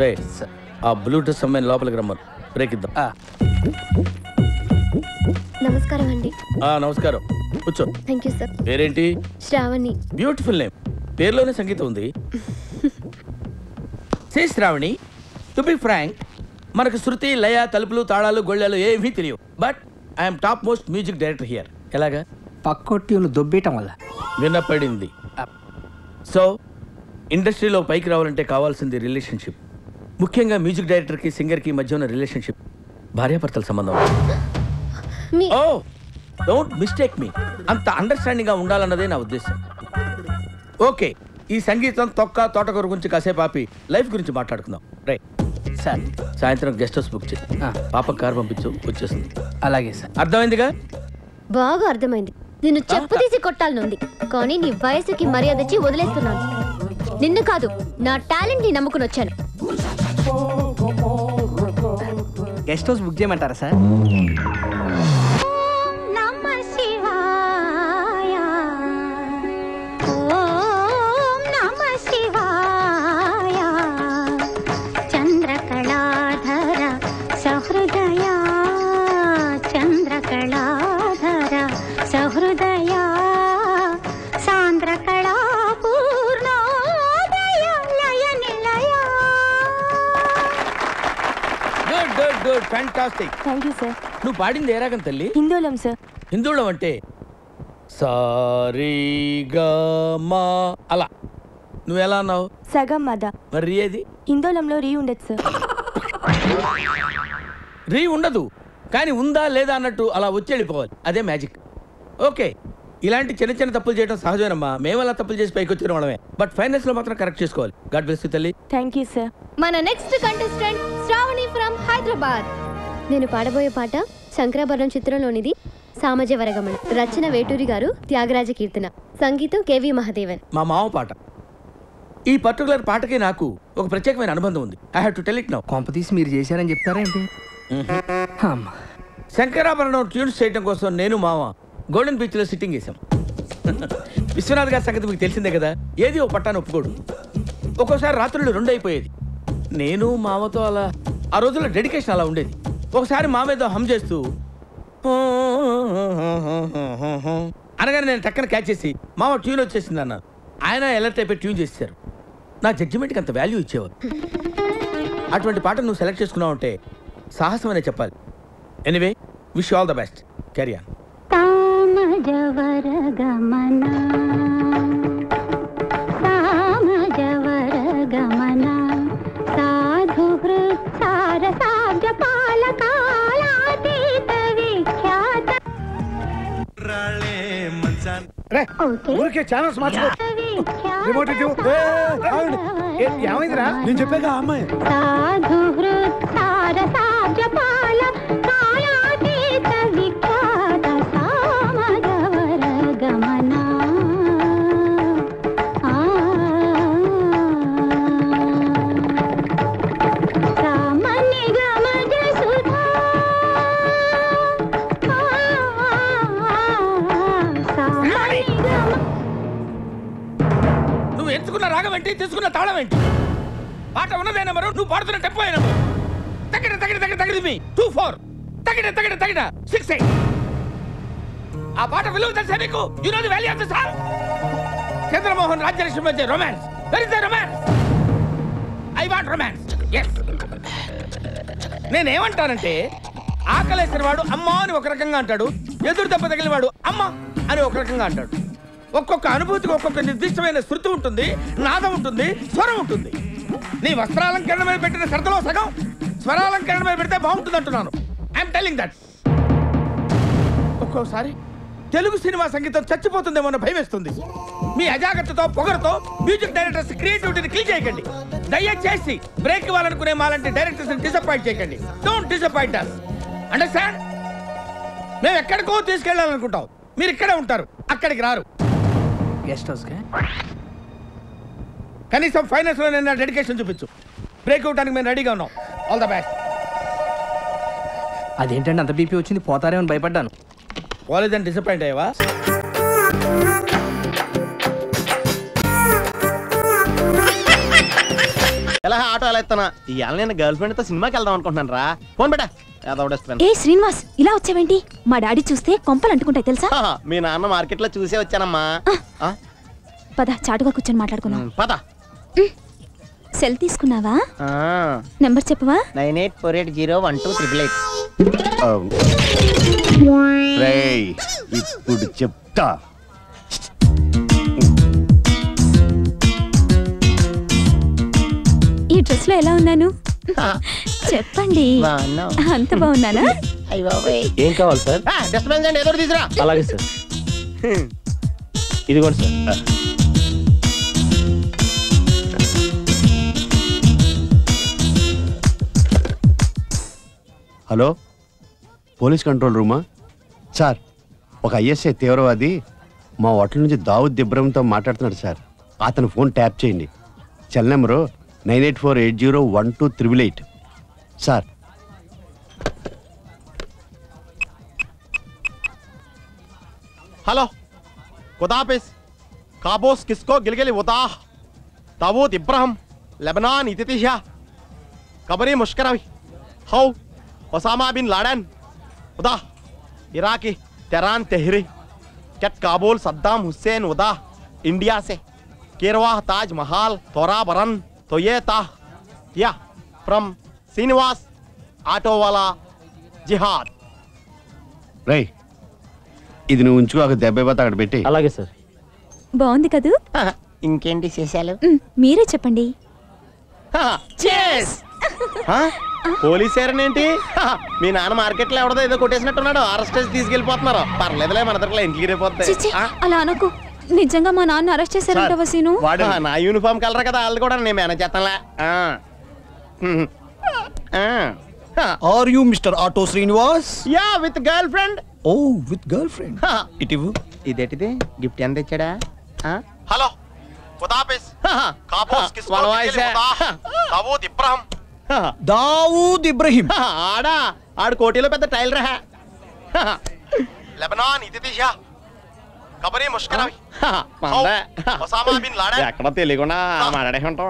రే ఆ బ్లూటూత్ అమ్మాయిని లోపలికి రమ్మను, బ్రేక్ ఇద్దాం. నమస్కారం అండి. నమస్కారం, కూర్చో. Thank you sir. పేరేంటి? శ్రావణి. బ్యూటిఫుల్ నేమ్, పేరులోనే సంగీతం ఉంది. సే శ్రావణి, టు బి ఫ్రాంక్, మనకు శృతి, లయ, తలుపులు, తాళాలు, గొళ్ళాలు ఏమీ తెలియవు. But I'm top most music director here. ఎలాగా? పక్కొట్టిలు దొబ్బేయటం వల్ల వినపడింది. సో ఇండస్ట్రీలో పైకి రావాలంటే కావాల్సింది రిలేషన్షిప్. ముఖ్యంగా మ్యూజిక్ డైరెక్టర్కి సింగర్కి మధ్య ఉన్న రిలేషన్షిప్ భార్యాభర్తల సంబంధం. ఓ డోంట్ మిస్టేక్ మీ, అంత అండర్స్టాండింగ్గా ఉండాలన్నదే నా ఉద్దేశం. ఓకే, ఈ సంగీతం తొక్క తోటకూర గురించి కాసేపు ఆపి లైఫ్ గురించి మాట్లాడుకుందాం. రైట్ సార్, సాయంత్రం గెస్ట్ హౌస్ బుక్ చేయి. పాప కార్ పంపించు, వచ్చేస్తుంది. అలాగే సార్. అర్థమైందిగా? బాగా అర్థమైంది. నిన్ను చెప్పు తీసి కొట్టాలనుంది, కానీ నీ వయసుకి మర్యాద ఇచ్చి వదిలేస్తున్నాను. నిన్ను కాదు, నా టాలెంట్ ని నమ్ముకుని వచ్చాను. గెస్ట్ హౌస్ బుక్ చేయమంటారా sir? Fantastic. Thank you sir. నువ్వు పాడింది ఏ రాగం తల్లి? హిందోళం సార్. హిందోళం అంటే సారీగమా అలా. నువ్వు ఎలా అన్నావు? సగం మద. మరి ఏది? హిందోళంలో రీ ఉండదు సార్. రీ ఉండదు, కానీ ఉందా లేదా అన్నట్టు అలా వచ్చి వెళ్ళిపోవాలి, అదే మ్యాజిక్. ఓకే, ఇలాంటి చిన్న చిన్న తప్పులు చేయడం సహజమేనమ్మా. మేము అలా తప్పులు చేసి పైకి వచ్చిన వాళ్ళమే. బట్ ఫైనల్స్ లో మాత్రం కరెక్ట్ చేసుకోవాలి. గాడ్ బ్లెస్ యు తల్లి. Thank you sir. మన next contestant Shravani from Hyderabad. నేను పాడబోయే పాట శంకరాభరణం చిత్రంలోనిది. సామజ వరగమన, రచన వేటూరి గారు, త్యాగరాజ కీర్తన, సంగీతం కేవి మహాదేవన్. మా మామ పాట. ఈ పర్టికులర్ పాటకి నాకు ఒక ప్రత్యేకమైన అనుబంధం ఉంది. I have to tell it now. కాంపతీస్ మీరు చేశారని చెప్తారా ఏంటి? శంకరాభరణం ట్యూన్స్ చేయడం కోసం నేను మామ గోల్డెన్ బీచ్ లో సిట్టింగ్ చేశాం. విశ్వనాథ్ గారి సంగతి మీకు తెలిసిందే కదా, ఏది ఓ పట్టాను ఒప్పుకోడు. ఒక్కోసారి రాత్రులు 2 అయిపోయేది. నేను మామతో అలా ఆ రోజుల్లో డెడికేషన్ అలా ఉండేది. ఒకసారి మామ ఏదో హమ్ చేస్తూ అనగానే నేను టక్కన క్యాచ్ చేసి మామ ట్యూన్ వచ్చేసింది అన్న. ఆయన ఎలర్ట్ అయిపోయి ట్యూన్ చేశారు. నా జడ్జిమెంట్కి అంత వాల్యూ ఇచ్చేవారు. అటువంటి పాట నువ్వు సెలెక్ట్ చేసుకున్నావు అంటే సాహసం అనే చెప్పాలి. Anyway, wish all the best. Carry on. ఊరికే ఛానల్స్ మార్చుకో. రిమోట్ ఇటు. ఏమైందిరా? నేను చెప్పాక అమ్మాయి రాగం ఏంటి, తీసుకున్న తాళం ఏంటి? పాట ఉన్నదే నెంబరు, నువ్వు పాడుతున్న టెంపో నెంబరు. తగిన తగిన తగిన తగిన మీ 2-4 తగిన తగిన తగిన 6-8. ఆ పాట విలువ తెలుసా మీకు? You know the value of the song. Chandramohan Rajyalakshmi మధ్య romance. Where is the romance? I want romance. yes. నేనేమంటానంటే, ఆకలేసిన వాడు అమ్మ అని ఒక రకంగా అంటాడు, ఎదురు దెబ్బ తగిలిన వాడు అమ్మ అని ఒక రకంగా అంటాడు. ఒక్కొక్క అనుభూతికి ఒక్కొక్క నిర్దిష్టమైన శృతి ఉంటుంది, నాదం ఉంటుంది, స్వరం ఉంటుంది. నీ వస్త్రాలంకరణ మీద పెట్టిన శ్రద్ధలో సగం స్వరాలంకరణ మీద పెడితే బాగుంటుంది అంటున్నాను. I'm telling that. ఒక్కోసారి తెలుగు సినిమా సంగీతం చచ్చిపోతుందేమో అన్న భయం వేస్తుంది. మీ అజాగ్రత్తతో పొగరుతో మ్యూజిక్ డైరెక్టర్స్ క్రియేటివిటీని కిల్ చేయకండి. దయచేసి బ్రేక్ ఇవ్వాలనుకునే మాలాంటి డైరెక్టర్స్ డిసప్పాయింట్ చేయకండి. Don't disappoint us. అండర్స్టాండ్? మేము ఎక్కడికో తీసుకెళ్ళాలనుకుంటాం, మీరు ఇక్కడే ఉంటారు, అక్కడికి రారు. గెస్ట్ హౌస్ కనీసం ఫైనాన్స్ లో నేను డెడికేషన్ చూపించు. బ్రేక్ అవడానికి మేము రెడీగా ఉన్నాం. All the best. అదేంటంటే అంత బీపీ వచ్చింది, పోతారేమో అని భయపడ్డాను. కాలేజ్ అని డిసప్పాయింట్ అయ్యావా? ఎలా ఆటో ఎలా ఎత్తానా ఇవాళ నేను గర్ల్ ఫ్రెండ్ తో సినిమాకి వెళ్దాం అనుకుంటున్నాను రా ఫోన్ పెట్టా ఏ శ్రీనివాస్ ఇలా వచ్చావేంటి మా డాడీ చూస్తే కొంపలు అంటుకుంటాయి తెలుసా మీ నాన్న మార్కెట్ లో చూసే వచ్చానమ్మా పద చాటుగా కూర్చొని మాట్లాడుకున్నాం పద సెల్ తీసుకున్నావా నెంబర్ చెప్పవా 98480888 ఇప్పుడు చెప్తా ఈ డ్రెస్ లో ఎలా ఉన్నాను చెప్పండి అంత బాగున్నానా ఏం కావాలి సార్? డిస్టర్బెన్స్ అండి ఏదో తీసురా అలాగే సార్. ఇదిగోండి సార్. హలో పోలీస్ కంట్రోల్ రూమా సార్? ఒక ఐఎస్ఐ తీవ్రవాది మా హోటల్ నుంచి దావుద్ ఇబ్రహంతో మాట్లాడుతున్నాడు సార్. అతను ఫోన్ ట్యాప్ చేయండి. Cell number 9848012388 sir. హలో ఖుదాఫిజ్ కాబోస్ కిస్కో గిల్గిలి ఉతాహ్ దావూద్ ఇబ్రహం లెబనాన్ ఇతితిషా కబరీ ముష్కరవి హౌ ఒసామా బిన్ లాడెన్ ఉదా इराकी तेहरान तेहरी कैट काबुल सद्दाम हुसैन उदा इंडिया से केरवा ताज महल तोरा बरन तो ये ताह या फ्रॉम श्रीनिवास ఆటో వాలా జిహాద్. రై ఇది నువ్వు ఉంచుకో, ఒక దెబ్బ పోతే అక్కడ పెట్టి. అలాగే సార్. బాగుంది కదూ? ఇంకేంటి చేశాలు? మీరే చెప్పండి. పోలీసేరనేంటి? మీ నాన్న మార్కెట్ లో ఎవడదో ఏదో కొట్టేసినట్టున్నాడు, అరెస్ట్ చేసి తీసుకెళ్లిపోతున్నారు. పర్లేదులే, మన దగ్గర ఇంటికి రేపోతాయి. అలా అనకు, నిజంగా మా నాన్న అరెస్ట్ చేశారంట వసీను. వాడు నా యూనిఫామ్ కలర్ కదా, వాళ్ళు కూడా నేను మేనేజ్ చేస్తానులే. Are you Mr. Auto Srinivas? Yeah, with girlfriend. Oh, with girlfriend. Itivu. ఇదేంటిది? గిఫ్ట్ ఎంత తెచ్చాడా? హలో ఖుదాఫిజ్ కాబోస్ కిస్కో గిల్గిలి ఉతాహ్ దావూద్ ఇబ్రహం. Dawood Ibrahim. ఆడా ఆడు కోటిలో పెద్ద టైలర్ రా. లెబనాన్ ఇతితిషా కబరీ ముష్కరవి ఒసామా బిన్ లాడెన్. ఎక్కడ తెలియకుండా మాట్లాడే ఉంటాం.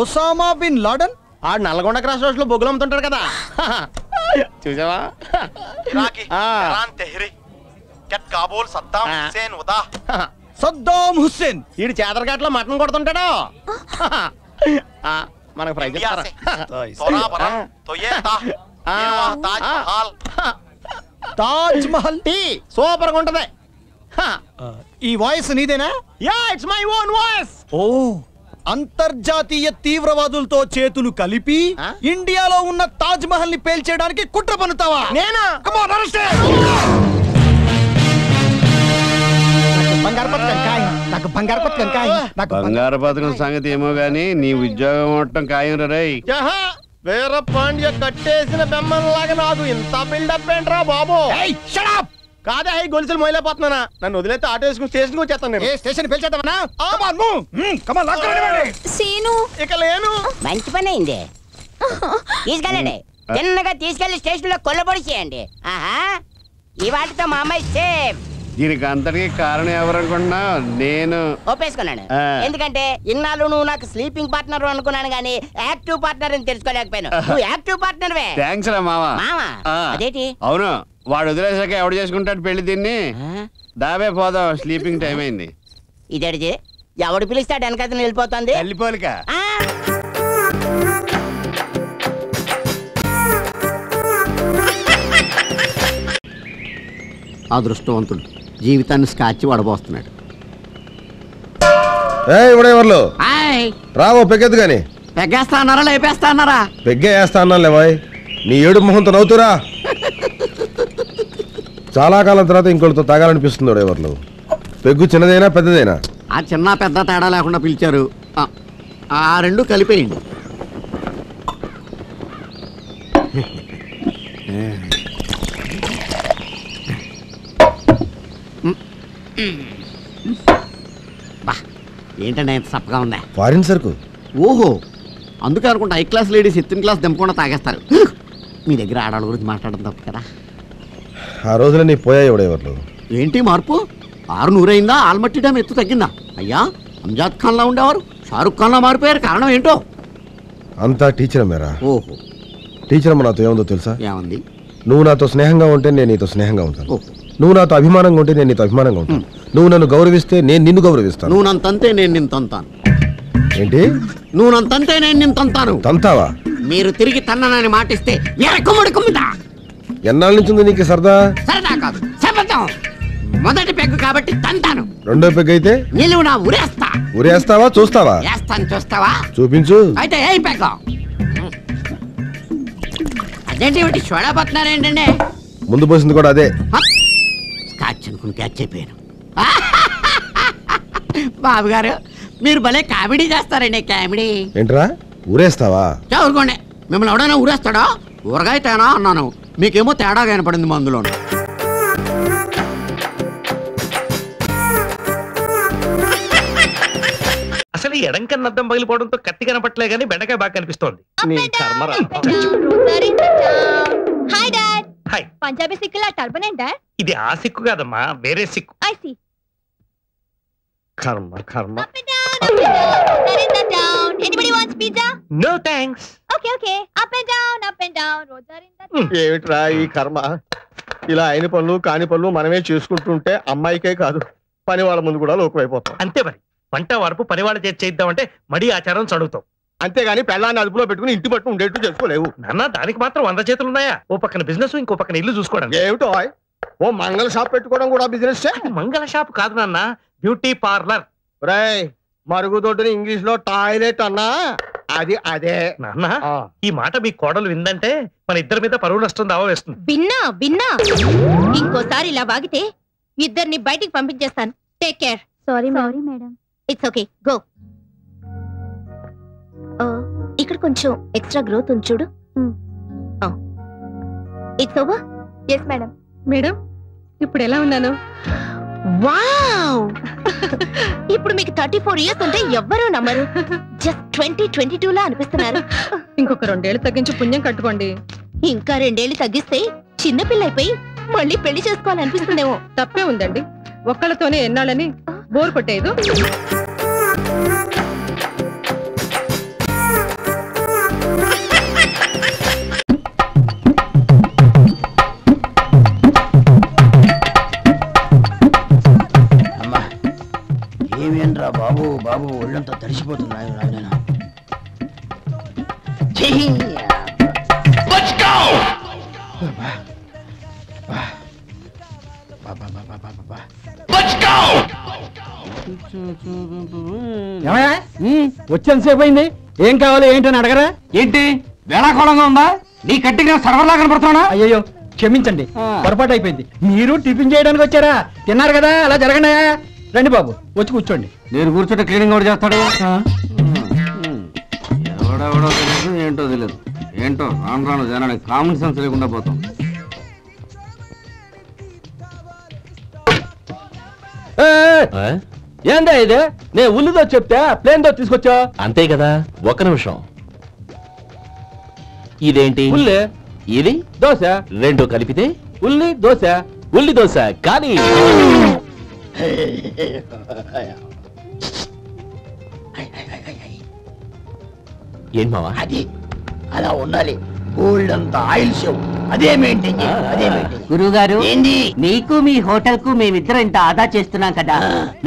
Osama bin Laden. ఆడు నల్గొండ క్రాస్ రోడ్స్ లో బొగ్గులు అమ్ముతుంటాడు కదా, చూసావా? కాబూల్ సద్దాం హుస్సేన్ ఉదా Saddam Hussein. ఈడు చేదరఘాట్ లో మటన్ కొడుతుంటాడు. మనకు ఫ్రై చేస్తారా? తాజ్ మహల్. టీ సూపర్ గా ఉంటది. ఈ వాయిస్ నీదేనా? Yeah, it's my own voice. Oh, అంతర్జాతీయ తీవ్రవాదులతో చేతులు కలిపి ఇండియాలో ఉన్న తాజ్ మహల్ ని పేల్చేయడానికి కుట్ర పన్నుతావా? నేనా? బంగారు పథకం సంగతి ఏమో గానీ నీ ఉద్యోగం అవటం ఖాయం రై. వీర పాండ్య కట్టేసిన బెమ్మలాగా నాకు ఇంత బిల్డప్ ఏంట్రా బాబు? కాదా, గొలుసులు మొయలేకపోతున్నానా? నన్ను వదిలేస్తే ఆటో వేసుకుని స్టేషన్ వచ్చేస్తాను నేను. స్టేషన్ పేల్చేద్దామనా? ఇక లేను. మంచి పని అయింది. తీసుకెళ్ళండి, చిన్నగా తీసుకెళ్లి స్టేషన్ లో కొల్లబొడి చేయండి. ఆహా, ఇవాటితో మా అమ్మాయి సేఫ్. దీనికి అంతటికి కారణం ఎవరనుకుంటున్నా? నేను ఒప్పేసుకున్నాను. ఎందుకంటే ఇన్నాళ్ళు నువ్వు నాకు స్లీపింగ్ పార్ట్నర్ అనుకున్నాను గానీ యాక్టివ్ పార్ట్నర్ అని తెలుసుకోలేకపోయాను. నువ్వు యాక్టివ్ పార్ట్నర్. థ్యాంక్స్ రా మావా. అదేంటి? అవును, వాడు వదిలేసాక ఎవడు చేసుకుంటాడు పెళ్లి? దీన్ని దాబే పోదాం, స్లీపింగ్ టైం అయింది. ఇదేంటి? ఎవడు పిలిస్తాడు వెనకతను వెళ్ళిపోతుంది. వెళ్ళిపోలిక అదృష్టవంతుడు జీవితాన్ని స్కాచ్ వడబోస్తున్నాడు. ఎవరు రావో పెగ్గెద్దు గాని. పెగ్గేస్తా అన్నారా లేపేస్తా అన్నారా? పెగ్గే వేస్తా అన్నా లేవాయ్. నీ ఏడు మొహంతో నవ్వుతురా. చాలా కాలం తర్వాత ఇంకోటితో తాగాలనిపిస్తుంది. ఎవరు పెగ్గు చిన్నదైనా పెద్దదైనా? ఆ చిన్న పెద్ద తేడా లేకుండా పిలిచారు, ఆ రెండు కలిపేయండి. ఏంటంటే ఎంత సప్పగా ఉందా? ఫారిన్ సరుకు. ఓహో, అందుకే అనుకుంటా హై క్లాస్ లేడీస్ ఎత్తిన క్లాస్ దింపకుండా తాగేస్తారు. మీ దగ్గర ఆడవాళ్ళ గురించి మాట్లాడడం తప్పు కదా. ఆ రోజున నీ పోయాయి ఎవరు? ఏంటి మార్పు? 600 అయిందా? ఆల్మట్టి డ్యామ్ ఎత్తు తగ్గిందా? అయ్యా, అంజాద్ ఖాన్లా ఉండేవారు షారుఖ్ ఖాన్లా మారిపోయారు. కారణం ఏంటో? అంతా టీచర్ మేరా. ఓహో. టీచర్ అమ్మ నాతో ఏముందో తెలుసా? ఏమంది? నువ్వు నాతో స్నేహంగా ఉంటే నేను నీతో స్నేహంగా ఉంటాను. ఓహో. నువ్వు నాతో అభిమానంగా ఉంటే నేను నీతో అభిమానంగా ఉంటాను. నువ్వు నన్ను గౌరవిస్తే నేను నిన్ను గౌరవిస్తాను. నువ్వు నన్ను తంతే నేను నిన్ను తంతాను. ఏంటి? నువ్వు నన్ను తంతే నేను నిన్ను తంతాను. తంతావా? మీరు తిరిగి తన్ననని మాటిస్తే ఎరకుమ్మడి కుమ్మిదా. ఎన్నాళ్ళ నుంచి ఉంది నీకు సరదా? సరదా కాదు, శపథం. మొదటి పెగ్గు కాబట్టి తంతాను. రెండో పెగ్ అయితే నిలువు నా ఉరేస్తా. ఉరేస్తావా చూస్తావా? వేస్తాను, చూస్తావా? చూపించు. అయితే ఏ పెగ్గ అదేంటి ఒకటి చూడబోతున్నారేంటండి? ముందు పోసింది కూడా అదే. స్కాచ్ అనుకుని క్యాచ్ అయిపోయాను. బాబు గారు మీరు భలే కామెడీ చేస్తారండి. కామెడీ ఏంట్రా? ఊరేస్తావా? చదువుకోండి. మిమ్మల్ని ఎవడైనా ఊరేస్తాడా? ఊరగాయ తేనా అన్నాను, మీకేమో తేడా కనపడింది మందులో. అసలు ఎడం కన్నా అద్దం పగిలిపోవడంతో కత్తి కనపట్లే గానీ బెండకాయ బాగా కనిపిస్తోంది. Hi dad. హాయ్. పంజాబీ సిక్కులా టర్బన్ ఏంటి డాడ్? ఇది ఆ సిక్కు కాదమ్మా, వేరే సిక్కు. I see. కర్మ కర్మ. Anybody wants pizza? No thanks. Okay, okay. Up and down. Roads are in the ఏమిట్రా ఈ కర్మ? ఇలా అయిన పనులు కాని పనులు మనమే చేసుకుంటుంటే అమ్మాయికే కాదు పని వాళ్ళ ముందు కూడా లోకమైపోతాం. అంతే మరి. వంట వరపు పనివాళ్ళ చేద్దామంటే మడి ఆచారం చదువుతాం. అంతేగాని పెళ్ళాన్ని అదుపులో పెట్టుకుని ఇంటి పట్టు ఉండేట్టు చేసుకోలేవు నాన్న. దానికి మాత్రం 100 చేతులు ఉన్నాయా? ఓ పక్కన బిజినెస్, ఇంకో పక్కన ఇల్లు చూసుకోవడం. ఏమిటో ఓ మంగళ షాప్ పెట్టుకోవడం కూడా బిజినెస్. మంగళ షాప్ కాదు నాన్న, బ్యూటీ పార్లర్. రాయ్ మరుగుదొడ్డుని ఇంగ్లీష్ లో టాయిలెట్ అన్నా అది అదే. నాన్న ఈ మాట మీ కోడలు విందంటే మన ఇద్దరి మీద పరువు నష్టం దావా వేస్తుంది. బిన్నా ఇంకోసారి ఇలా వాగితే ఇద్దరిని బయటికి పంపించేస్తాను. Take care. Sorry madam. It's okay, go. ఇక్కడ కొంచెం ఎక్స్ట్రా గ్రోత్ ఉంది చూడు. It's over. Yes madam. Madam ఇప్పుడు ఎలా ఉన్నాను? వావ్. ఇప్పుడు మీకు 34 ఇయర్స్ ఉంటే ఎవ్వరూ నమ్మరు. జస్ట్ 2022 లా అనిపిస్తున్నారు. ఇంకొక 2 ఏళ్ళు తగ్గించి పుణ్యం కట్టుకోండి. ఇంకా 2 ఏళ్ళు తగ్గిస్తే చిన్నపిల్లైపోయి మళ్ళీ పెళ్లి చేసుకోవాలనిపిస్తుందేమో. తప్పే ఉందండి, ఒక్కళ్ళతోనే ఎన్నాళ్ళని బోర్ కొట్టేదు. ఏమేంట్రా బాబు ఒళ్ళంతా తడిసిపోతున్నాయి. వచ్చేంతసేపు అయింది, ఏం కావాలి ఏంటని అడగరా? ఏంటి వేళాకోళంగా ఉందా? నీ కట్టిగా సర్వర్లా కనపడుతున్నా? అయ్యో క్షమించండి, పొరపాటు అయిపోయింది. మీరు టిఫిన్ చేయడానికి వచ్చారా? తిన్నారు కదా, అలా జరగండి. రండి బాబు, వచ్చి కూర్చోండి. నేను కూర్చోండి, క్లీనింగ్ కూడా చేస్తాడు. ఎవడెవడో తెలియదు, ఏంటో తెలియదు. ఏంటో రాను రాను జనానికి కామన్ సెన్స్ లేకుండా పోతాం. ఏందా ఇదే? నేను ఉల్లిదో చెప్తే ప్లేన్ దో తీసుకొచ్చా. అంతే కదా. ఒక్క నిమిషం. ఇదేంటి? ఉల్లి. ఇది దోశ. రెండు కలిపితే ఉల్లి దోశ. ఉల్లి దోశ. కానీ ఏం మావా? అది అలా ఉండాలి. గోల్డ్ అంత ఆయిల్ షో అదే మెయింటైన్ చేయాలి. అదే మెయింటైన్. గురువు గారు, ఏంది? నీకు మీ హోటల్ కు మేమిద్దరం ఇంత ఆదా చేస్తున్నాం కదా,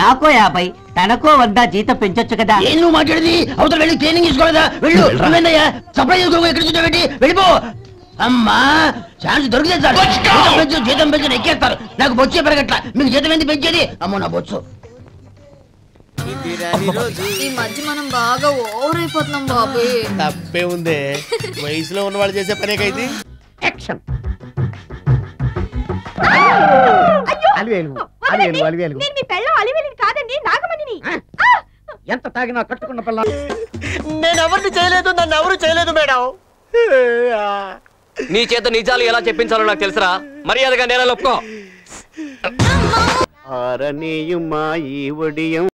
నాకో 50 తనకో 100 జీతం పెంచొచ్చు కదా. ఏం నువ్వు మాట్లాడేది? అవతల వెళ్ళి ట్రైనింగ్ తీసుకోలేదా? వెళ్ళు. నువ్వేందయ్యా సప్లై చేసుకో, ఎక్కడ చూడబెట్టి వెళ్ళిపో. అమ్మా ఛాన్స్ దొరికితే చాలు. జీతం పెంచు ఎక్కేస్తారు. నాకు బొచ్చే పెరగట్లా. మీకు జీతం ఎందుకు పెంచేది? అమ్మో నా బొచ్చు. ఈ మధ్య మనం బాగా ఓవర్ అయిపోతున్నాం బాబు. తప్పే ఉందే, వయసులో ఉన్న వాళ్ళు చేసే పనేకైతే. కాదండి, నాగమణిని. ఎంత తాగినా కట్టుకున్న పిల్ల. నేను ఎవరిని చేయలేదు, నన్ను ఎవరు చేయలేదు మేడం. నీ చేత నిజాలు ఎలా చెప్పించాలో నాకు తెలుసురా. మర్యాదగా నేల ఒప్పుకో. ఆరనీయుమా ఈ ఒడియం